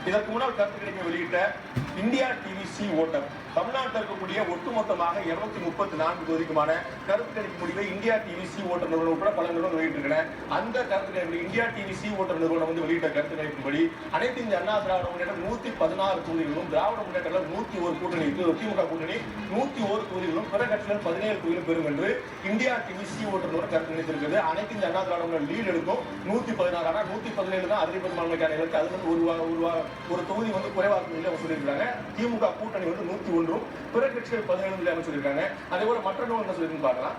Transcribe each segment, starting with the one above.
இதற்கு முன்னால் கருத்து கணிப்பை வெளியிட்ட இந்தியா டிவிசி ஓட்டர் தமிழ்நாட்டில் இருக்கக்கூடிய ஒட்டுமொத்தமாக 234 தொகுதிக்குமான கருத்து கணிப்பு முடிவை இந்தியா டிவிசி ஓட்டர் நிறுவனம் உட்பட பல நிறுவனம் வெளியிட்டிருக்கின்றன. அந்த கருத்து கணிப்பு இந்தியா டிவிசி ஓட்டர் நிறுவனம் வெளியிட்ட கருத்து கணிப்பின்படி அனைத்து இந்திய அண்ணா திராவிட முன்னேற்றம் 116 தொகுதிகளும், திராவிட முன்னேற்றம் 101 கூட்டணி, திமுக கூட்டணி 101 தொகுதிகளும், பிற கட்சிகள் 17 தொகுதிகளும் பெறும் என்று இந்தியா டிவிசி ஓட்டர் நிறுவனம் கருத்து கணித்திருக்கிறது. அனைத்து இந்திய அண்ணா திராவிட முன்னேற்றம் லீட் எடுக்கும் 116, ஆனால் 117 தான் அதிக பெரும்பான்மைக்கான இலக்கு. அது ஒரு தொகுதி குறைவாக சொல்லியிருக்காங்க. திமுக கூட்டணி 101, பிற கட்சிகள் 17 அமைச்சிருக்காங்க. அதே போல மற்ற என்ன சொல்லிருந்து பார்க்கலாம்.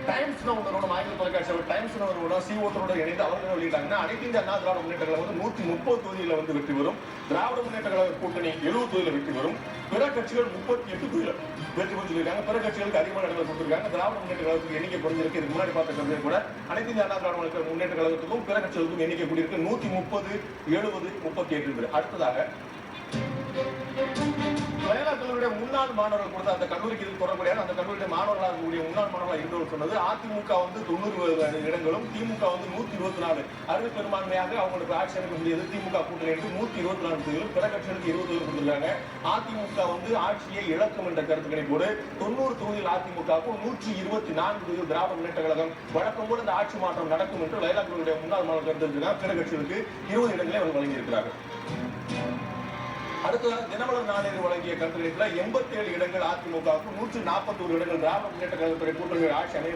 டைம்ஸ் நிறுவனம், ஆங்கில தொலைக்காட்சி டைம்ஸ் நிறுவனம் சி ஓட்டரோட இணைந்து அவர்கள் வெளியிட்டாங்கன்னா அனைத்து இந்திய அண்ணா திராவிட முன்னேற்ற கழகம் 130 தொகுதிகளில் வெற்றி பெறும். திராவிட முன்னேற்ற கழக கூட்டணி 70 தொகுதியில் வெற்றி பெறும். பிற கட்சிகள் 38 தொகுதியில் வெற்றி பெற்று சொல்லியிருக்காங்க. பிற கட்சிகளுக்கு அதிகமான இடங்கள் கொடுத்திருக்காங்க. திராவிட முன்னேற்ற கழகத்துக்கு எண்ணிக்கை குறைஞ்சிருக்கு. இதுக்கு முன்னாடி பார்த்த கருத்து கூட அனைத்து இந்திய அண்ணா திராவிட முன்னேற்ற கழகத்துக்கும் பிற கட்சிகளுக்கும் எண்ணிக்கை கூடியிருக்கு 130, 70, 38. அடுத்ததாக வயநாட்டினுடைய முன்னாள் மாணவர்கள் கொடுத்த அந்த கல்லூரிக்கு இது தொடர்புடைய அந்த கல்லூரியுடைய மாணவர்களாக இருக்கக்கூடிய முன்னாள் மாணவர்களாக இருந்தவர் சொன்னது அதிமுக 90 இடங்களும், திமுக 124 அறுதி பெரும்பான்மையாக அவங்களுக்கு ஆட்சி அமைக்க முடியாது. திமுக கூட்டணி 124 தொகுதிகளும், பிற கட்சிகளுக்கு 20 தொகுதிகள் கொடுத்திருக்காங்க. அதிமுக ஆட்சியை இழக்கும் என்ற கருத்து கணிப்போடு 90 தொகுதியில் அதிமுகவுக்கும் 124 தொகுதியில் திராவிட முன்னேற்ற கழகம் வழக்கம் போல இந்த ஆட்சி மாற்றம் நடக்கும் என்று வயநாட்டினுடைய முன்னாள் மாணவர்கள் கருத்து இருக்கிறார். பிற கட்சிகளுக்கு 20 இடங்களை அவர் வழங்கியிருக்கிறார்கள். அடுத்ததாக தினமலர் நாளேடு வழங்கிய கருத்துக்களில் 87 இடங்கள் அதிமுகவுக்கு, 141 இடங்கள் திராவிட முன்னேற்ற கழகத்துடைய கூட்டணி ஆட்சி அமைய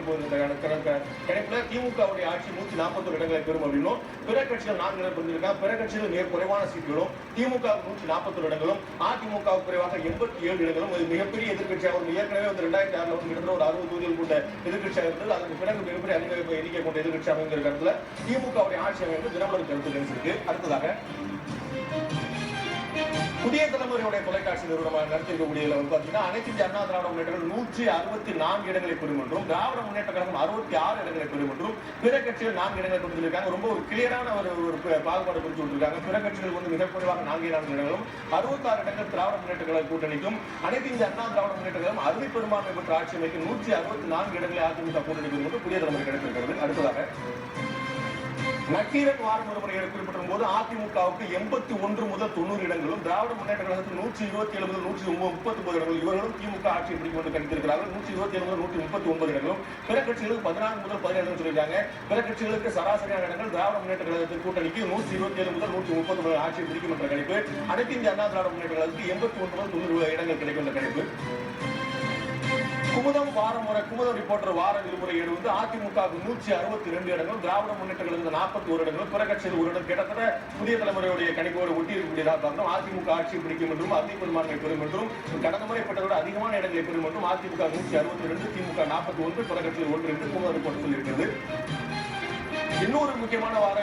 கணிப்புல திமுகவுடைய ஆட்சி 141 இடங்களை பெறும் அப்படின்னும், பிற கட்சிகள் 4 இடம் பெற்றிருக்காங்க. பிற கட்சிகள் மிக குறைவான சீட்டுகளும், திமுக 141 இடங்களும், அதிமுக குறைவாக 87 இடங்களும். இது மிகப்பெரிய எதிர்கட்சியாக ஏற்கனவே 2006 கிட்டத்தட்ட ஒரு 60 தொகுதிகள் கொண்ட எதிர்கட்சியாக இருந்தது. அதற்கு பிறகு மிகப்பெரிய அதிக எண்ணிக்கை கொண்ட எதிர்கட்சி அமைங்கிற கருத்துல திமுகவுடைய ஆட்சி அமைந்து தினமலர் கருத்து தெரிவிச்சிருக்கு. அடுத்ததாக புதிய தலைமுறையுடைய தொலைக்காட்சி நிறுவனமாக நடத்திருக்கக்கூடிய பார்த்தீங்கன்னா அனைத்து இந்திய அண்ணா திராவிட முன்னேற்றம் 164 இடங்களை பெறும் என்றும், திராவிட முன்னேற்ற கழகம் 66 இடங்களை பெறும் என்றும், பிற கட்சிகள் 4 இடங்களை கொடுத்திருக்காங்க. ரொம்ப ஒரு கிளியரான ஒரு பாகுபாடு குறித்து விட்டுருக்காங்க. பிற கட்சிகள் மிக குறைவாக 4 இடங்களும், 66 இடங்கள் திராவிட முன்னேற்ற கழக கூட்டணிக்கும், அனைத்து இந்திய அண்ணா திராவிட முன்னேற்ற கழகம் அறுதி பெரும்பான்மை பெற்ற ஆட்சி அமைக்கும் 164 இடங்களை அதிமுக கூட்டணிக்கு என்று புதிய தலைமுறை கிடைத்திருக்கிறது. அடுத்ததாக நக்கீரன் வார முறைமுறை குறிப்பிடும் போது அதிமுகவுக்கு 81 முதல் 90 இடங்களும், திராவிட முன்னேற்ற கழகத்துக்கு 127 முதல் 139 இடங்களும், இவர்களும் திமுக ஆட்சியை பிடிக்கும் என்று கணித்திருக்கிறார்கள். 127 முதல் 139 இடங்களும், பிற கட்சிகளுக்கு 14 முதல் 17 சொல்லியிருக்காங்க. பிற கட்சிகளுக்கு சராசரியான இடங்கள் திராவிட முன்னேற்ற கழகத்தின் கூட்டணிக்கு 127 முதல் 130 ஆட்சியை பிடிக்கும் என்ற கணிப்பு. அனைத்து இந்திய அண்ணா திராவிட முன்னேற்ற கழகத்துக்கு 81 முதல் 90 இடங்கள் கிடைக்கும் என்ற கணிப்பு. குமுதம் ரிப்போர்ட்டர் வார விடுமுறை அதிமுக 162 இடங்கள், திராவிட முன்னேற்ற கழகத்துக்கு 41 இடங்களும், பிற கட்சியில் ஒரு இடம். கிட்டத்தட்ட புதிய தலைமுறையுடைய கணிப்போடு ஒட்டி இருக்கக்கூடியதாக பார்க்கிறோம். அதிமுக ஆட்சி பிடிக்கும் என்றும், அதிக பெரும்பான்மை பெறும் என்றும், கடந்த முறை பெற்றதோடு அதிகமான இடங்களை பெறும் என்றும், அதிமுக 162, திமுக 41, பிற கட்சியில் 1 என்று குமுதம் ரிப்போர்ட் சொல்லியிருக்கிறது. இன்னொரு முக்கியமான வார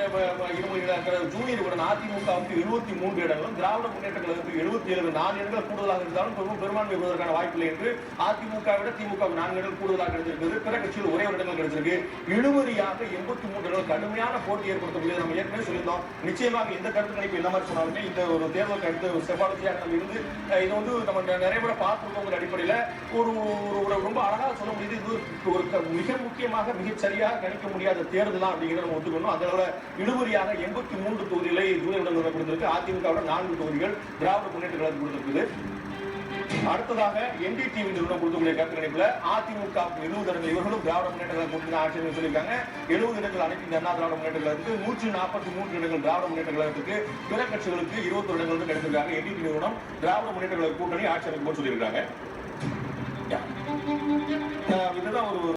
ஜூனியர் உடன் அதிமுகவுக்கு 73 இடங்களும், திராவிட முன்னேற்ற கழகத்துக்கு 77, 4 இடங்கள் கூடுதலாக இருந்தாலும் பெரும்பான்மை பெறுவதற்கான வாய்ப்பில்லை என்று அதிமுக விட திமுக 4 இடங்கள் கூடுதலாக கிடைத்திருக்கிறது. பிற கட்சியில் ஒரே ஒரு இடங்கள் கிடைச்சிருக்கு. இழுபறியாக 83 இடங்கள் கடுமையான போட்டி ஏற்படுத்தக்கூடியது. நம்ம ஏற்கனவே சொல்லியிருந்தோம். நிச்சயமாக இந்த கருத்து கணிப்பு என்ன மாதிரி சொன்னாலுமே இந்த ஒரு தேர்தல் கருத்து செபாலஜியாக நம்ம இருந்து இது நம்ம நிறைய முறை பார்த்துருக்கோங்கிற அடிப்படையில் ஒரு ரொம்ப அழகாக சொல்ல முடியுது. இது ஒரு மிக முக்கியமாக மிகச் சரியாக கணிக்க முடியாத தேர்தல் தான் அப்படிங்கிறது நம்ம ஒத்துக்கணும். அதனால இழுபறியாக 83 தொகுதிகளை ஜூனியர் கொடுத்திருக்கு. அதிமுக 4 தொகுதிகள் திராவிட முன்னேற்ற கழகம் கொடுத்திருக்குது. அடுத்ததாக NDTV நிறுவனம் கொடுக்கக்கூடிய கருத்து கணிப்புல அதிமுக 70 இடங்கள், இவர்களும் திராவிட முன்னேற்ற கழகம் கூட்டணி ஆட்சி சொல்லியிருக்காங்க. 70 இடங்கள் அனைத்து இந்திய அண்ணா திராவிட முன்னேற்ற கழகத்துக்கு, 143 இடங்கள் திராவிட முன்னேற்ற கழகத்துக்கு, பிற கட்சிகளுக்கு 21 இடங்கள் கிடைத்திருக்காங்க. NDTV நிறுவனம் திராவிட முன்னேற்ற கழக கூட்டணி ஆட்சி அமைக்கும் சொல்லியிருக்காங்க. இதுதான் ஒரு